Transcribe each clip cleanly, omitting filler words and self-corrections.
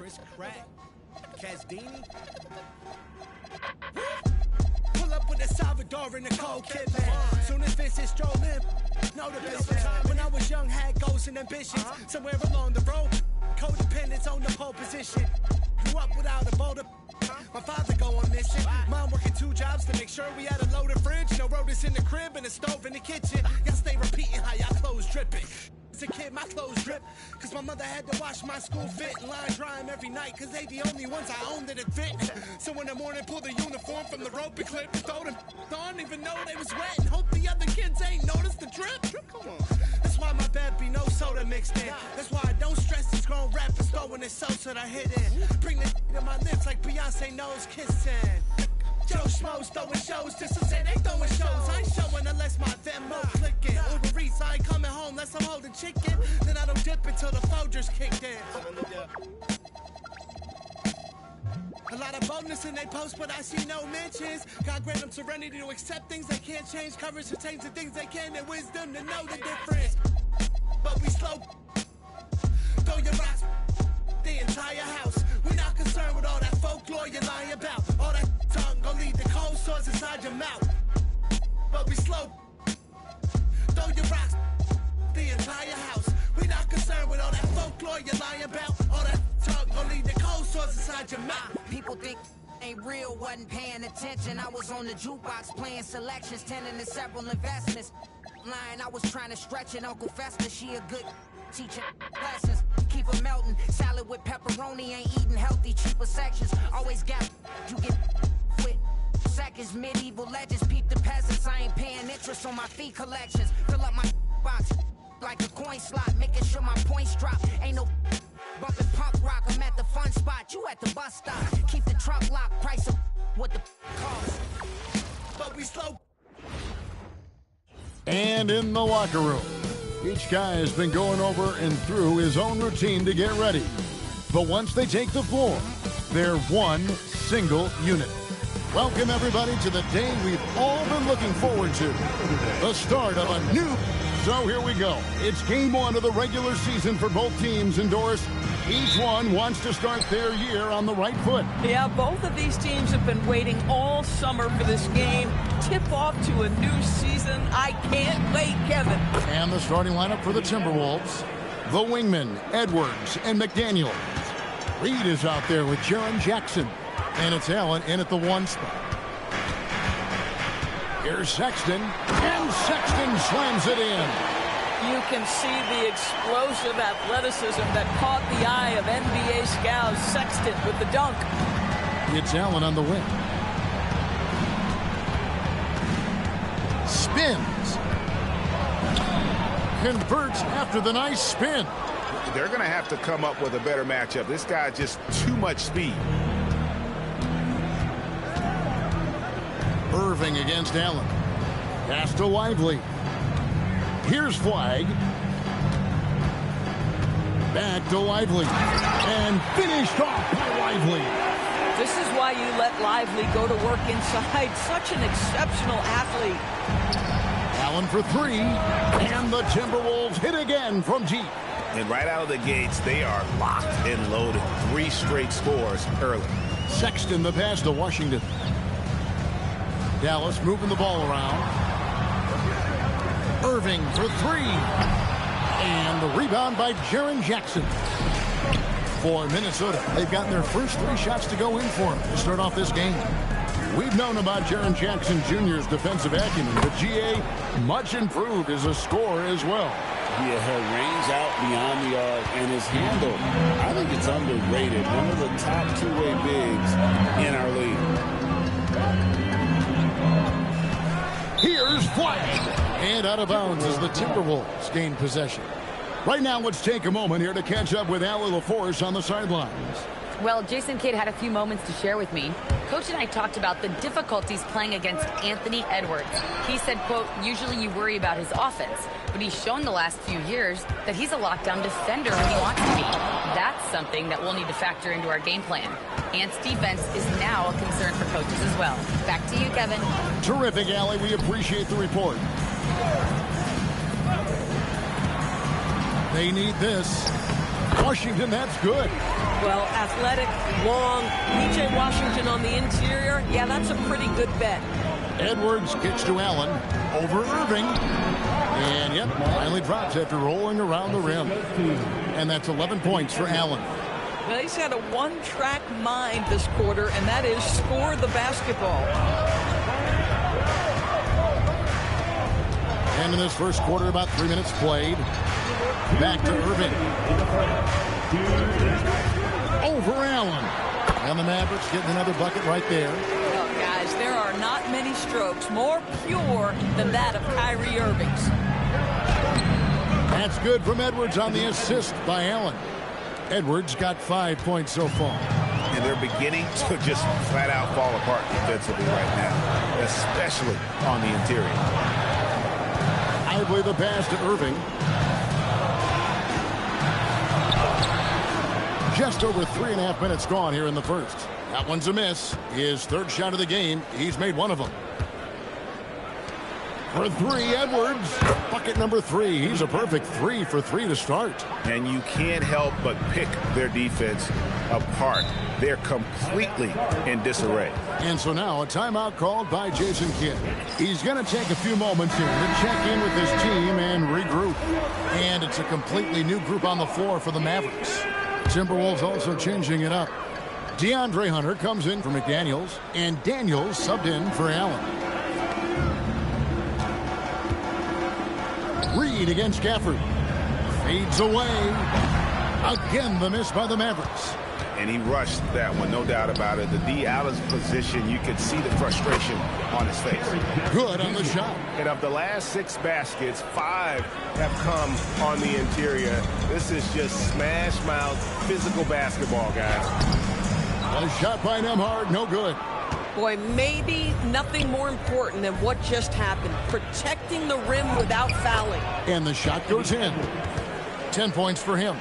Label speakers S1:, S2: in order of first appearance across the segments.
S1: Chris Crack, Casdini. Pull up with a Salvador and a cold kid, man. Soon as Vince is strolling, know the business. When I was young, had goals and ambitions. Somewhere along the road, codependence on the pole position. Grew up without a boulder. My father go on mission. Mom working 2 jobs to make sure we had a loaded fridge. No rotors in the crib and a stove in the kitchen. Y'all stay repeating how y'all clothes dripping. As a kid, my clothes drip, cause my mother had to wash my school fit and line dry them every night, cause they the only ones I owned that had fit. So in the morning, pull the uniform from the rope and clip, throw them on, even know they was wet, and hope the other kids ain't noticed the drip. Come on. That's why my bed be no soda mixed in. That's why I don't stress these grown rappers throwing it so that I hit in. Bring the to my lips like Beyonce knows kissing. Joe Schmo's throwing shows just to say they throwing shows. I ain't showing unless my Venmo clicking. Uber Eats, I ain't coming home unless I'm holding chicken. Then I don't dip until the Folgers kicked in. A lot of boldness in they post, but I see no mentions. God grant them serenity to accept things they can't change. Courage to change the things they can, and wisdom to know the difference. But we slow. Throw your rocks, the entire house. We're not concerned with all that folklore you're lying about. All that tongue gon' lead the cold sores inside your mouth. But we slow. Throw your rocks, the entire house. We're not concerned with all that folklore you're lying about. All that tongue gon' lead the cold sores inside your mouth.
S2: People think ain't real, wasn't paying attention. I was on the jukebox playing selections, tending to several investments. Lying, I was trying to stretch it. Uncle Fester, she a good teacher. Lessons, keep them melting. Salad with pepperoni, ain't eating healthy. Cheaper sections, always got you get with seconds. Medieval legends, peep the peasants. I ain't paying interest on my fee collections. Fill up my box like a coin slot, making sure my points drop. Ain't no bumping punk rock. I'm at the fun spot, you at the bus stop. Keep the trunk locked, price of what the cost.
S1: But we slow.
S3: And in the locker room, each guy has been going over and through his own routine to get ready. But once they take the floor, they're one single unit. Welcome, everybody, to the day we've all been looking forward to. The start of a new... So here we go. It's game 1 of the regular season for both teams indoors. Each one wants to start their year on the right foot.
S4: Yeah, both of these teams have been waiting all summer for this game. Tip off to a new season. I can't wait, Kevin.
S3: And the starting lineup for the Timberwolves. The wingmen, Edwards and McDaniel. Reed is out there with Jaren Jackson. And it's Allen in at the 1 spot. Here's Sexton. And Sexton slams it in.
S4: You can see the explosive athleticism that caught the eye of NBA scout Sexton with the dunk.
S3: It's Allen on the wing. Spins. Converts after the nice spin.
S5: They're going to have to come up with a better matchup. This guy just too much speed.
S3: Irving against Allen. Pass to Lively. Here's Flag. Back to Lively. And finished off by Lively.
S4: This is why you let Lively go to work inside. Such an exceptional athlete.
S3: Allen for 3. And the Timberwolves hit again from deep.
S5: And right out of the gates, they are locked and loaded. 3 straight scores early.
S3: Sexton the pass to Washington. Dallas moving the ball around. Irving for 3. And the rebound by Jaren Jackson. For Minnesota, they've gotten their first 3 shots to go in for him to start off this game. We've known about Jaren Jackson Jr.'s defensive acumen, but GA much improved as a scorer as well.
S6: Yeah, range out beyond the arc and his handle, I think it's underrated. One of the top 2-way bigs in our league.
S3: Here's Flag. And out of bounds as the Timberwolves gain possession. Right now, let's take a moment here to catch up with Allie LaForce on the sidelines.
S7: Well, Jason Kidd had a few moments to share with me. Coach and I talked about the difficulties playing against Anthony Edwards. He said, quote, usually you worry about his offense, but he's shown the last few years that he's a lockdown defender when he wants to be. That's something that we'll need to factor into our game plan. Ant's defense is now a concern for coaches as well. Back to you, Kevin.
S3: Terrific, Allie. We appreciate the report. They need this. Washington, that's good.
S4: Well, athletic, long, P.J. Washington on the interior, yeah, that's a pretty good bet.
S3: Edwards gets to Allen over Irving. And, yep, finally drops after rolling around the rim. And that's 11 points for Allen.
S4: Well, he's had a one-track mind this quarter, and that is score the basketball.
S3: And in this first quarter, about 3 minutes played. Back to Irving. Over Allen. And the Mavericks getting another bucket right there.
S4: Well, guys, there are not many strokes more pure than that of Kyrie Irving's.
S3: That's good from Edwards on the assist by Allen. Edwards got 5 points so far.
S5: And they're beginning to just flat out fall apart defensively right now, especially on the interior.
S3: Idly the pass to Irving. Just over 3.5 minutes gone here in the first. That one's a miss. His third shot of the game. He's made one of them. For three, Edwards. Bucket number 3. He's a perfect 3 for 3 to start.
S5: And you can't help but pick their defense apart. They're completely in disarray.
S3: And so now a timeout called by Jason Kidd. He's going to take a few moments here to check in with his team and regroup. And it's a completely new group on the floor for the Mavericks. Timberwolves also changing it up. DeAndre Hunter comes in for McDaniels, and Daniels subbed in for Allen. Reed against Gafford. Fades away. Again, the miss by the Mavericks.
S5: And he rushed that one, no doubt about it. The D out of position, you could see the frustration on his face.
S3: Good on the shot.
S8: And of the last 6 baskets, 5 have come on the interior. This is just smash mouth physical basketball, guys.
S3: A shot by Nembhard, no good.
S4: Boy, maybe nothing more important than what just happened. Protecting the rim without fouling.
S3: And the shot goes in. 10 points for him.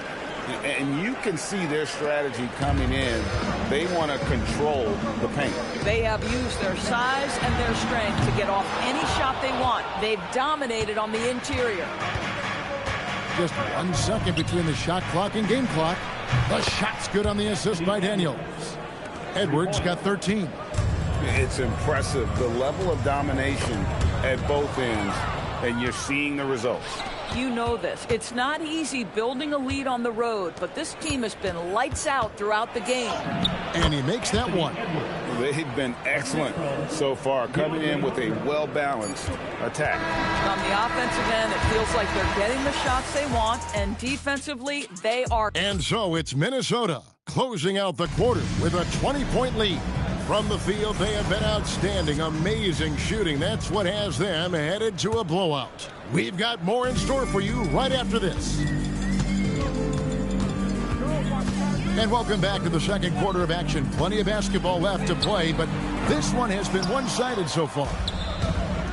S6: And you can see their strategy coming in. They want to control the paint.
S4: They have used their size and their strength to get off any shot they want. They've dominated on the interior.
S3: Just 1 second between the shot clock and game clock. The shot's good on the assist by Daniels. Edwards got 13.
S6: It's impressive, the level of domination at both ends, and you're seeing the results.
S4: You know this. It's not easy building a lead on the road, but this team has been lights out throughout the game.
S3: And he makes that one.
S6: They've been excellent so far, coming in with a well-balanced attack.
S4: On the offensive end, it feels like they're getting the shots they want, and defensively, they are.
S3: And so it's Minnesota closing out the quarter with a 20-point lead. From the field, they have been outstanding, amazing shooting. That's what has them headed to a blowout. We've got more in store for you right after this. And welcome back to the second quarter of action. Plenty of basketball left to play, but this one has been one-sided so far.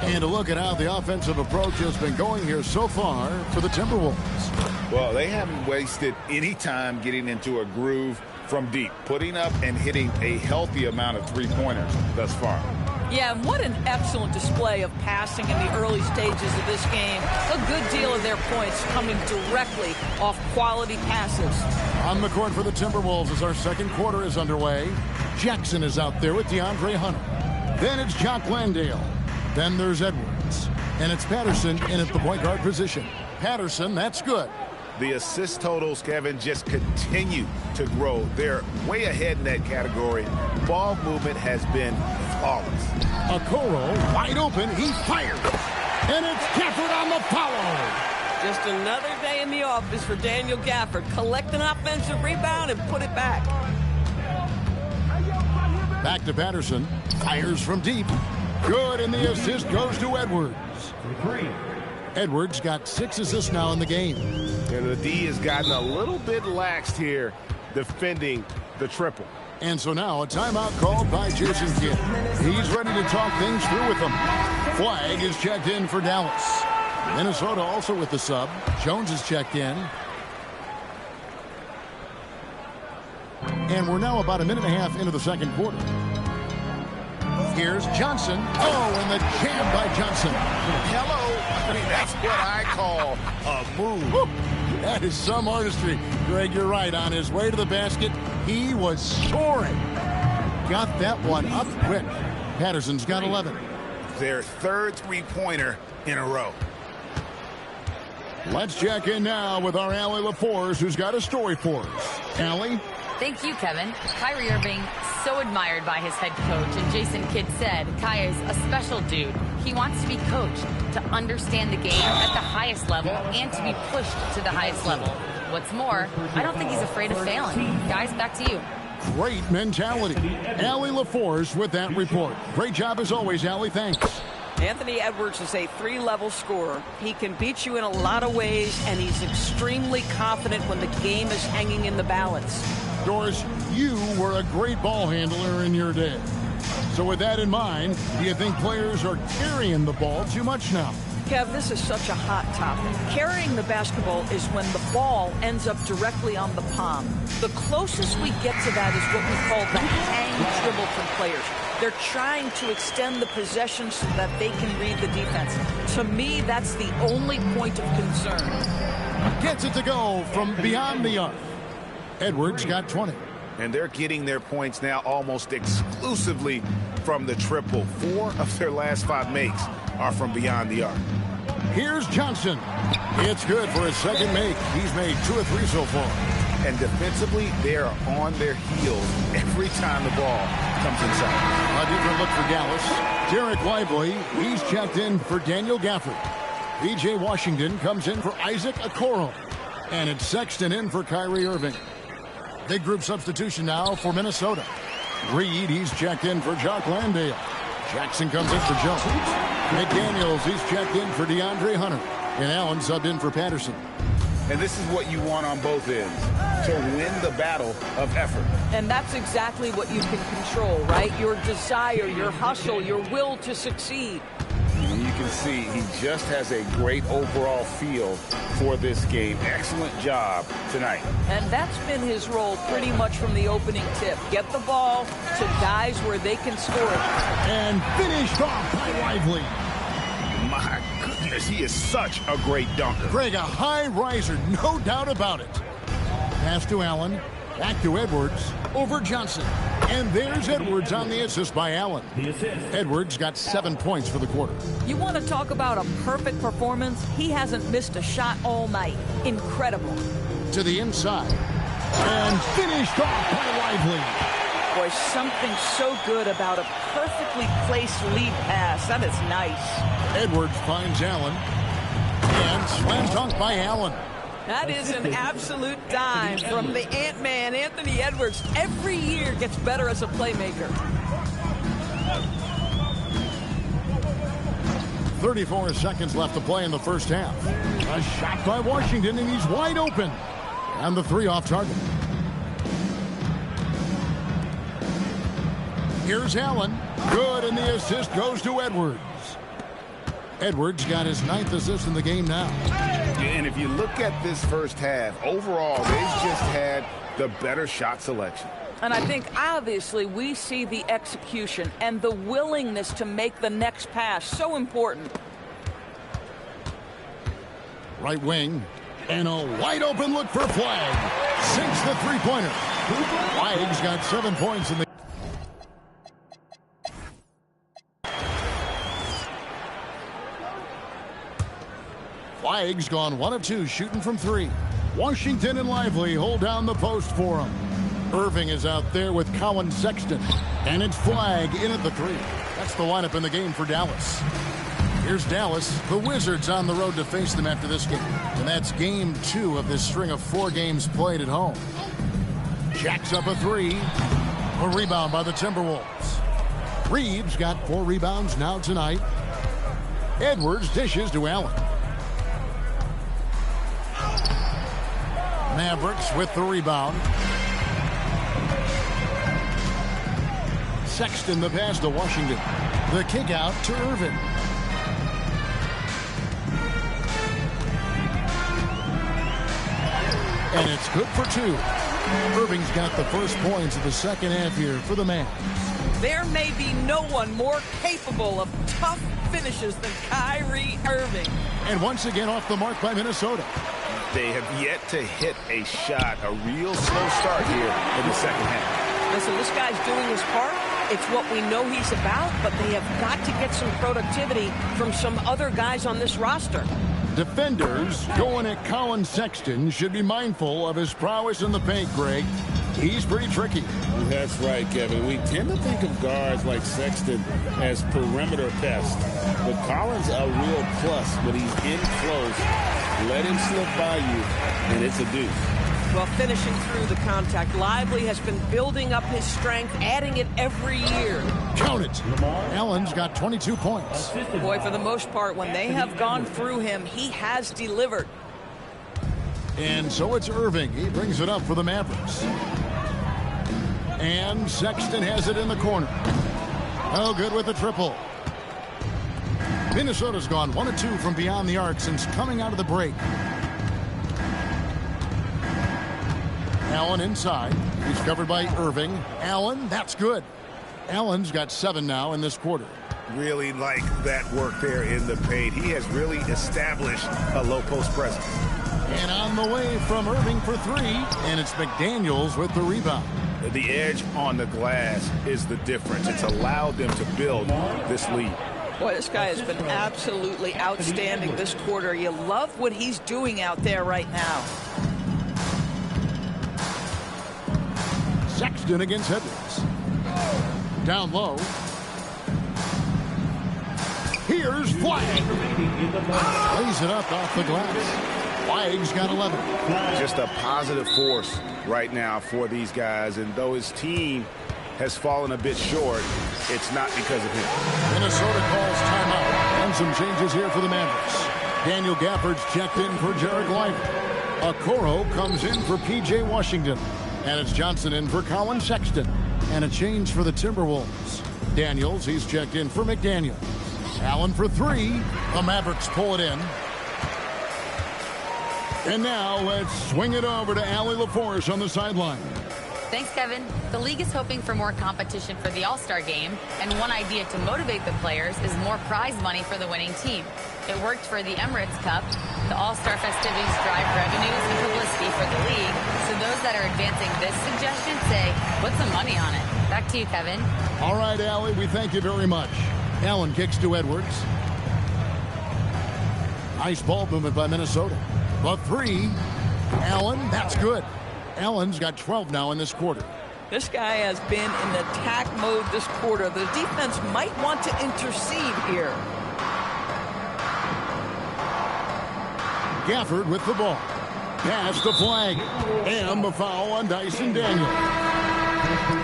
S3: And a look at how the offensive approach has been going here so far for the Timberwolves.
S6: Well, they haven't wasted any time getting into a groove from deep, putting up and hitting a healthy amount of three-pointers thus far.
S4: Yeah, and what an excellent display of passing in the early stages of this game. A good deal of their points coming directly off quality passes.
S3: On the court for the Timberwolves as our second quarter is underway. Jackson is out there with DeAndre Hunter. Then it's Jock Landale. Then there's Edwards. And it's Patterson in at the point guard position. Patterson, that's good.
S5: The assist totals, Kevin, just continue to grow. They're way ahead in that category. Ball movement has been flawless.
S3: Okoro wide open. He fires. And it's Gafford on the follow.
S4: Just another day in the office for Daniel Gafford. Collect an offensive rebound and put it back.
S3: Back to Patterson. Fires from deep. Good, and the assist goes to Edwards. Edwards got 6 assists now in the game.
S8: And the D has gotten a little bit laxed here defending the triple.
S3: And so now a timeout called by Jason Kidd. He's ready to talk things through with them. Flag is checked in for Dallas. Minnesota also with the sub. Jones is checked in. And we're now about a minute and a half into the second quarter. Here's Johnson. Oh, and the jam by Johnson.
S5: Hello. I mean, that's what I call a move.
S3: Woo. That is some artistry. Greg, you're right. On his way to the basket, he was soaring. Got that one up quick. Patterson's got 11.
S5: Their third three-pointer in a row.
S3: Let's check in now with our Allie LaForce, who's got a story for us. Allie?
S7: Thank you, Kevin. Kyrie Irving, so admired by his head coach, and Jason Kidd said Kai is a special dude. He wants to be coached, to understand the game at the highest level, and to be pushed to the highest level. What's more, I don't think he's afraid of failing. Guys, back to you.
S3: Great mentality. Allie LaForce with that report. Great job as always, Allie. Thanks.
S4: Anthony Edwards is a three-level scorer. He can beat you in a lot of ways, and he's extremely confident when the game is hanging in the balance.
S3: Doris, you were a great ball handler in your day. So with that in mind, do you think players are carrying the ball too much now?
S4: Kev, this is such a hot topic. Carrying the basketball is when the ball ends up directly on the palm. The closest we get to that is what we call the hang dribble from players. They're trying to extend the possession so that they can read the defense. To me, that's the only point of concern.
S3: Gets it to go from beyond the arc. Edwards got 20.
S5: And they're getting their points now almost exclusively from the triple. 4 of their last 5 makes are from beyond the arc.
S3: Here's Johnson. It's good for his second make. He's made 2 of 3 so far.
S5: And defensively, they are on their heels every time the ball comes inside.
S3: A different look for Dallas. Derek Lively, he's checked in for Daniel Gafford. P.J. Washington comes in for Isaac Okoro. And it's Sexton in for Kyrie Irving. Big group substitution now for Minnesota. Reed, he's checked in for Jock Landale. Jackson comes in for Jones. McDaniels, he's checked in for DeAndre Hunter. And Allen subbed in for Patterson.
S5: And this is what you want on both ends, to win the battle of effort.
S4: And that's exactly what you can control, right? Your desire, your hustle, your will to succeed.
S6: And you can see he just has a great overall feel for this game. Excellent job tonight.
S4: And that's been his role pretty much from the opening tip. Get the ball to guys where they can score it.
S3: And finished off by Lively.
S5: My goodness, he is such a great dunker.
S3: Greg, a high riser, no doubt about it. Pass to Allen, back to Edwards, over Johnson. And there's Edwards on the assist by Allen. Edwards got 7 points for the quarter.
S4: You want to talk about a perfect performance? He hasn't missed a shot all night. Incredible.
S3: To the inside. And finished off by Lively.
S4: Boy, something so good about a perfectly placed lead pass. That is nice.
S3: Edwards finds Allen. And slam dunk by Allen.
S4: That is an absolute dime from the Ant-Man, Anthony Edwards. Every year gets better as a playmaker.
S3: 34 seconds left to play in the first half. A shot by Washington, and he's wide open. And the 3 off target. Here's Allen. Good, and the assist goes to Edwards. Edwards got his 9th assist in the game now.
S5: And if you look at this first half, overall, they've just had the better shot selection.
S4: And I think, obviously, we see the execution and the willingness to make the next pass so important.
S3: Right wing. And a wide open look for Flagg. Sinks the three-pointer. Flagg's got 7 points in the Flagg's gone 1 of 2 shooting from 3. Washington and Lively hold down the post for him. Irving is out there with Colin Sexton. And it's Flagg in at the 3. That's the lineup in the game for Dallas. Here's Dallas. The Wizards on the road to face them after this game. And that's game 2 of this string of 4 games played at home. Jacks up a 3. A rebound by the Timberwolves. Reeves got 4 rebounds now tonight. Edwards dishes to Allen. Mavericks with the rebound. Sexton the pass to Washington. The kick out to Irving. And it's good for 2. Irving's got the first points of the second half here for the Mavs.
S4: There may be no one more capable of tough finishes than Kyrie Irving.
S3: And once again off the mark by Minnesota.
S5: They have yet to hit a shot. A real slow start here in the second half.
S4: Listen, this guy's doing his part. It's what we know he's about, but they have got to get some productivity from some other guys on this roster.
S3: Defenders going at Colin Sexton should be mindful of his prowess in the paint, Greg. He's pretty tricky.
S6: That's right, Kevin. We tend to think of guards like Sexton as perimeter pests, but Collins a real plus when he's in close. Let him slip by you, and it's a deuce.
S4: Well, finishing through the contact, Lively has been building up his strength, adding it every year.
S3: Count it. Allen's got 22 points.
S4: Boy, for the most part, when they have gone through him, he has delivered.
S3: And so it's Irving. He brings it up for the Mavericks. And Sexton has it in the corner. Oh, good with the triple. Minnesota's gone 1 of 2 from beyond the arc since coming out of the break. Allen inside. He's covered by Irving. Allen, that's good. Allen's got 7 now in this quarter.
S5: Really like that work there in the paint. He has really established a low post presence.
S3: And on the way from Irving for 3, and it's McDaniels with the rebound.
S5: The edge on the glass is the difference. It's allowed them to build this lead.
S4: Boy, this guy has been absolutely outstanding this quarter. You love what he's doing out there right now.
S3: Sexton against Edwards. Down low. Here's Flagg. Lays it up off the glass. Flagg's got 11.
S5: Just a positive force right now for these guys. And though his team has fallen a bit short, it's not because of him.
S3: Minnesota calls timeout. And some changes here for the Mavericks. Daniel Gafford's checked in for Jarek Lively. Okoro comes in for P.J. Washington. And it's Johnson in for Colin Sexton. And a change for the Timberwolves. Daniels, he's checked in for McDaniel. Allen for 3. The Mavericks pull it in. And now let's swing it over to Allie LaForce on the sideline.
S7: Thanks, Kevin. The league is hoping for more competition for the All-Star game, and one idea to motivate the players is more prize money for the winning team. It worked for the Emirates Cup. The All-Star festivities drive revenues and publicity for the league, so those that are advancing this suggestion say, put some money on it. Back to you, Kevin.
S3: All right, Allie, we thank you very much. Allen kicks to Edwards. Nice ball movement by Minnesota. The 3. Allen, that's good. Allen's got 12 now in this quarter.
S4: This guy has been in attack mode this quarter. The defense might want to intercede here.
S3: Gafford with the ball. Pass to Flagg. And the foul on Dyson Daniel.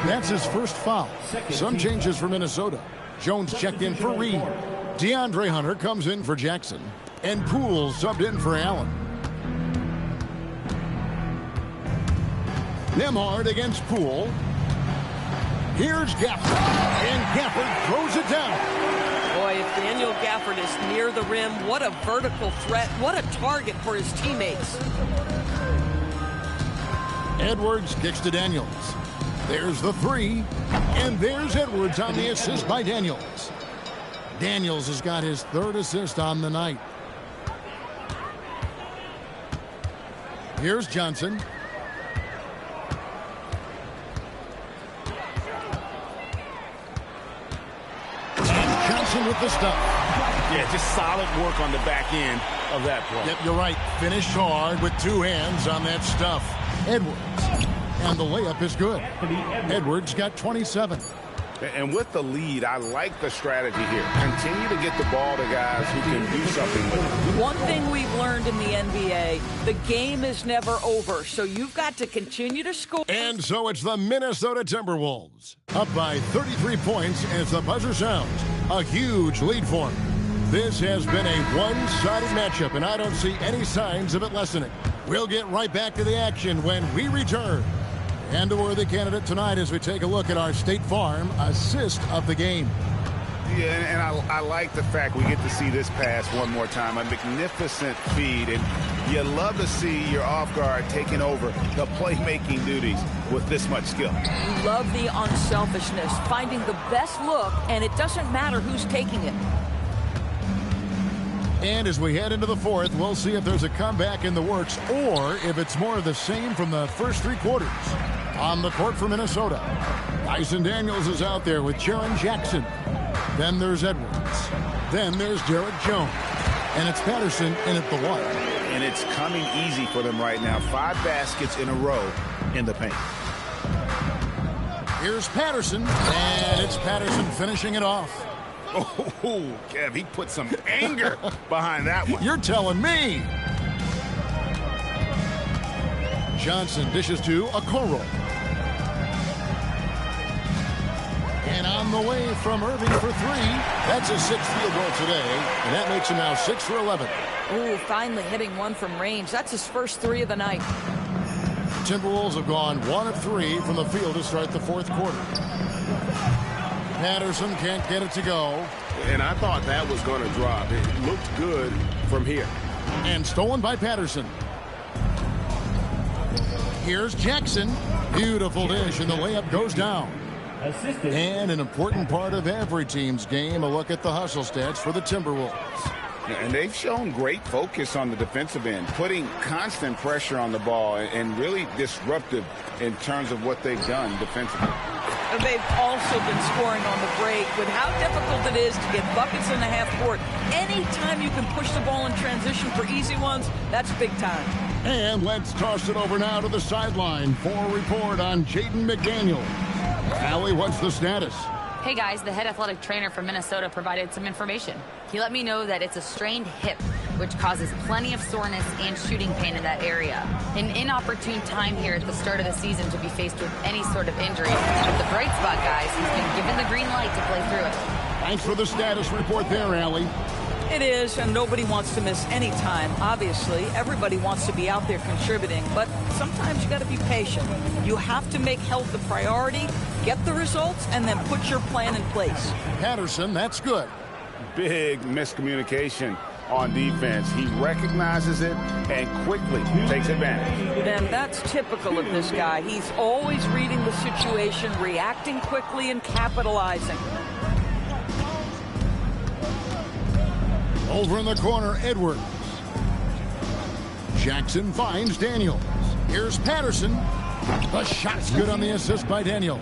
S3: That's his first foul. Some changes for Minnesota. Jones checked in for Reed. DeAndre Hunter comes in for Jackson. And Poole subbed in for Allen. Nembhard against Poole. Here's Gafford. And Gafford throws it down.
S4: Boy, if Daniel Gafford is near the rim, what a vertical threat. What a target for his teammates.
S3: Edwards kicks to Daniels. There's the 3. And there's Edwards on the assist by Daniels. Daniels has got his 3rd assist on the night. Here's Johnson. And Johnson with the stuff.
S5: Yeah, just solid work on the back end of that play.
S3: Yep, you're right. Finished hard with 2 hands on that stuff. Edwards. And the layup is good. Edwards got 27.
S5: And with the lead, I like the strategy here. Continue to get the ball to guys who can do something with it.
S4: One thing we've learned in the NBA, the game is never over, so you've got to continue to score.
S3: And so it's the Minnesota Timberwolves. Up by 33 points as the buzzer sounds. A huge lead for them. This has been a one-sided matchup, and I don't see any signs of it lessening. We'll get right back to the action when we return. And a worthy candidate tonight as we take a look at our State Farm assist of the game.
S5: Yeah, and I like the fact we get to see this pass one more time. A magnificent feed, and you love to see your off guard taking over the playmaking duties with this much skill.
S4: You love the unselfishness, finding the best look, and it doesn't matter who's taking it.
S3: And as we head into the fourth, we'll see if there's a comeback in the works or if it's more of the same from the first three quarters. On the court for Minnesota, Dyson Daniels is out there with Jaren Jackson. Then there's Edwards. Then there's Derek Jones. And it's Patterson in at the one.
S5: And it's coming easy for them right now. 5 baskets in a row in the paint.
S3: Here's Patterson. And it's Patterson finishing it off.
S5: Oh, Kev, he put some anger behind that one.
S3: You're telling me. Johnson dishes to Okoro. And on the way from Irving for 3. That's his 6th field goal today. And that makes him now 6 for 11.
S4: Ooh, finally hitting one from range. That's his first 3 of the night.
S3: Timberwolves have gone 1 of 3 from the field to start the fourth quarter. Patterson can't get it to go.
S8: And I thought that was going to drop. It looked good from here.
S3: And stolen by Patterson. Here's Jackson. Beautiful dish, and the layup goes down. And an important part of every team's game, a look at the hustle stats for the Timberwolves.
S5: And they've shown great focus on the defensive end, putting constant pressure on the ball and really disruptive in terms of what they've done defensively.
S4: And they've also been scoring on the break with how difficult it is to get buckets in the half court. Anytime you can push the ball in transition for easy ones, that's big time.
S3: And let's toss it over now to the sideline for a report on Jaden McDaniel. Allie, what's the status?
S7: Hey guys, the head athletic trainer from Minnesota provided some information. He let me know that it's a strained hip, which causes plenty of soreness and shooting pain in that area. An inopportune time here at the start of the season to be faced with any sort of injury. But the bright spot, guys, he's been given the green light to play through it.
S3: Thanks for the status report there, Allie.
S4: It is, and nobody wants to miss any time. Obviously, everybody wants to be out there contributing, but sometimes you got to be patient. You have to make health a priority, get the results, and then put your plan in place.
S3: Patterson, that's good.
S5: Big miscommunication on defense. He recognizes it and quickly takes advantage.
S4: Then that's typical of this guy. He's always reading the situation, reacting quickly, and capitalizing.
S3: Over in the corner, Edwards. Jackson finds Daniels. Here's Patterson. The shot's good on the assist by Daniels.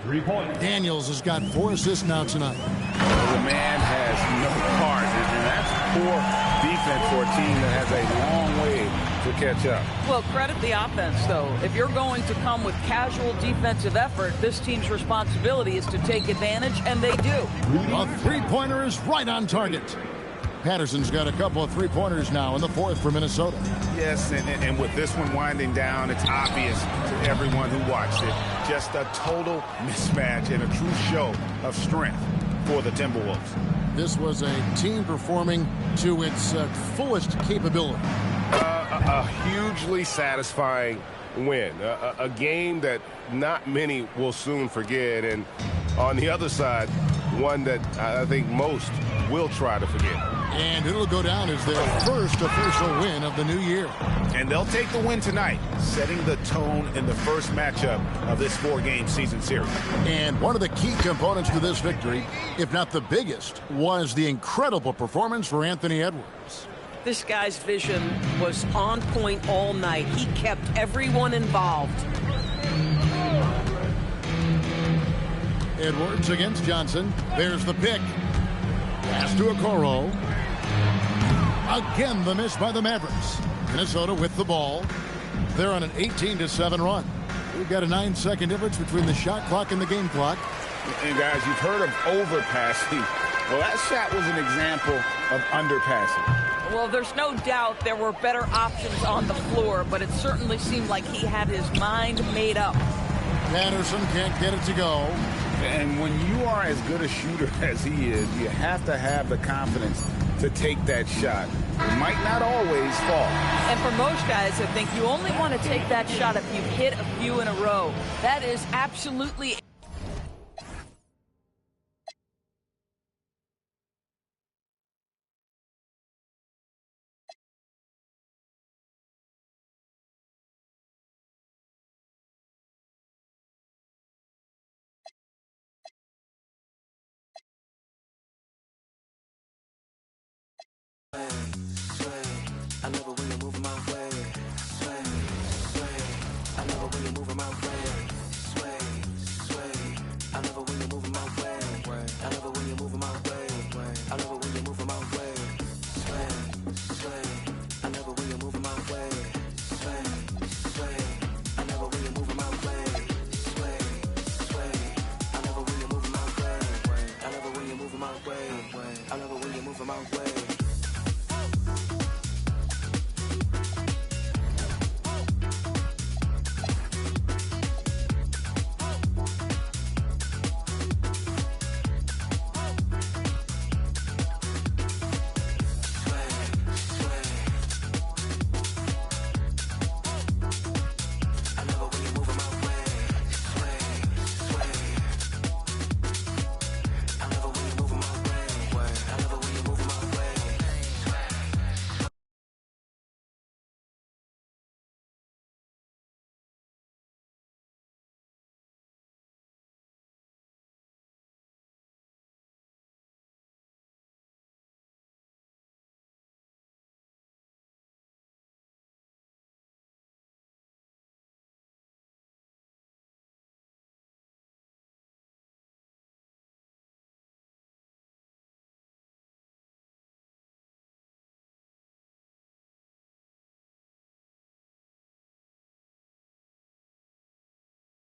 S9: 3 points.
S3: Daniels has got 4 assists now tonight.
S5: The man has no heart, and that's poor defense for a team that has a long way to catch up.
S4: Well, credit the offense, though. If you're going to come with casual defensive effort, this team's responsibility is to take advantage, and they do.
S3: A three-pointer is right on target. Patterson's got a couple of three-pointers now in the fourth for Minnesota.
S5: Yes, and with this one winding down, it's obvious to everyone who watched it. Just a total mismatch and a true show of strength for the Timberwolves.
S3: This was a team performing to its fullest capability.
S8: A hugely satisfying win. A game that not many will soon forget. And on the other side, one that I think most will try to forget.
S3: And it'll go down as their first official win of the new year.
S5: And they'll take the win tonight, setting the tone in the first matchup of this 4-game season series.
S3: And one of the key components to this victory, if not the biggest, was the incredible performance for Anthony Edwards.
S10: This guy's vision was on point all night. He kept everyone involved.
S3: Edwards against Johnson. There's the pick. Pass to Okoro. Again, the miss by the Mavericks. Minnesota with the ball. They're on an 18-7 run. We've got a 9-second difference between the shot clock and the game clock.
S5: And guys, you've heard of overpassing. Well, that shot was an example of underpassing.
S4: Well, there's no doubt there were better options on the floor, but it certainly seemed like he had his mind made up.
S3: Patterson can't get it to go.
S5: And when you are as good a shooter as he is, you have to have the confidence to take that shot. It might not always fall.
S4: And for most guys, I think you only want to take that shot if you've hit a few in a row. That is absolutely
S1: man.